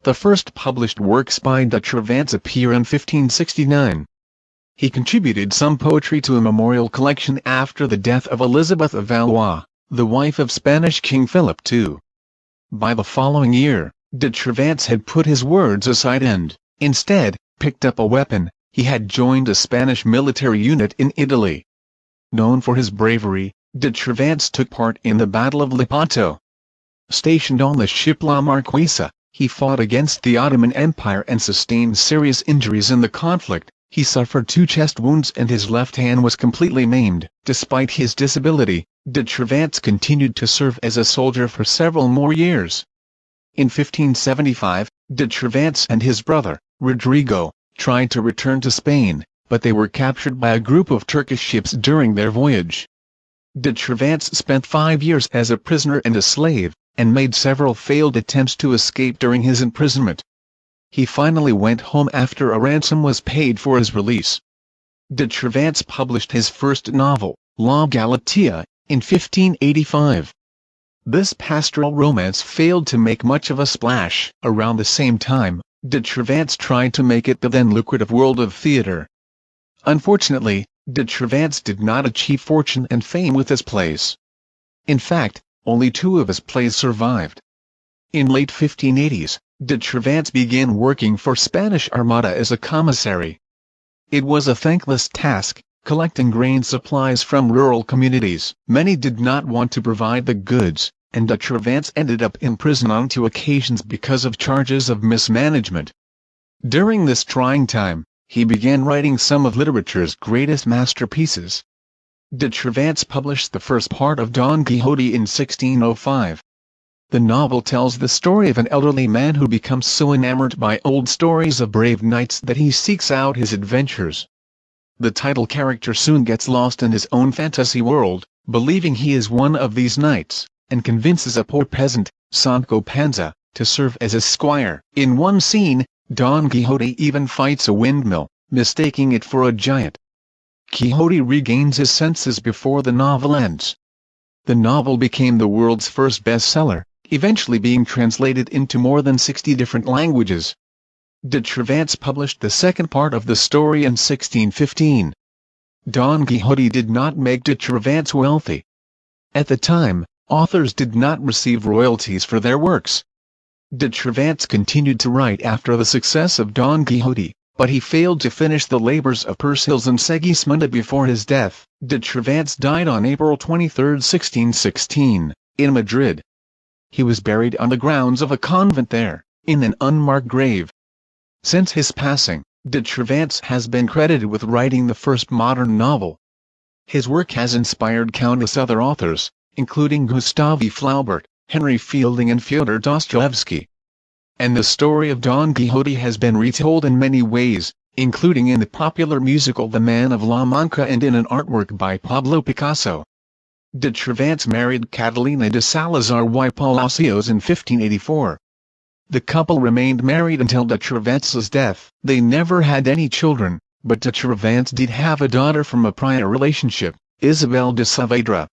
The first published works by de Cervantes appear in 1569. He contributed some poetry to a memorial collection after the death of Elizabeth of Valois, the wife of Spanish King Philip II. By the following year, de Cervantes had put his words aside and, instead, picked up a weapon. He had joined a Spanish military unit in Italy. Known for his bravery, de Cervantes took part in the Battle of Lepanto. Stationed on the ship La Marquesa, he fought against the Ottoman Empire and sustained serious injuries in the conflict. He suffered 2 chest wounds and his left hand was completely maimed. Despite his disability, de Cervantes continued to serve as a soldier for several more years. In 1575, de Cervantes and his brother, Rodrigo, tried to return to Spain, but they were captured by a group of Turkish ships during their voyage. De Cervantes spent 5 years as a prisoner and a slave, and made several failed attempts to escape during his imprisonment. He finally went home after a ransom was paid for his release. De Cervantes published his first novel, La Galatea, in 1585. This pastoral romance failed to make much of a splash. Around the same time, de Cervantes tried to make it the then lucrative world of theatre. Unfortunately, de Cervantes did not achieve fortune and fame with his plays. In fact, only 2 of his plays survived. In late 1580s, de Cervantes began working for Spanish Armada as a commissary. It was a thankless task, collecting grain supplies from rural communities. Many did not want to provide the goods, and de Cervantes ended up in prison on 2 occasions because of charges of mismanagement. During this trying time, he began writing some of literature's greatest masterpieces. De Cervantes published the first part of Don Quixote in 1605. The novel tells the story of an elderly man who becomes so enamored by old stories of brave knights that he seeks out his adventures. The title character soon gets lost in his own fantasy world, believing he is one of these knights, and convinces a poor peasant, Sancho Panza, to serve as his squire. In one scene, Don Quixote even fights a windmill, mistaking it for a giant. Quixote regains his senses before the novel ends. The novel became the world's first bestseller, eventually being translated into more than 60 different languages. De Cervantes published the second part of the story in 1615. Don Quixote did not make de Cervantes wealthy. At the time, authors did not receive royalties for their works. De Cervantes continued to write after the success of Don Quixote, but he failed to finish the labors of Persiles and Segismunda before his death. De Cervantes died on April 23, 1616, in Madrid. He was buried on the grounds of a convent there, in an unmarked grave. Since his passing, de Cervantes has been credited with writing the first modern novel. His work has inspired countless other authors, including Gustave Flaubert, Henry Fielding and Fyodor Dostoevsky. And the story of Don Quixote has been retold in many ways, including in the popular musical The Man of La Mancha and in an artwork by Pablo Picasso. De Cervantes married Catalina de Salazar y Palacios in 1584. The couple remained married until de Cervantes' death. They never had any children, but de Cervantes did have a daughter from a prior relationship, Isabel de Saavedra.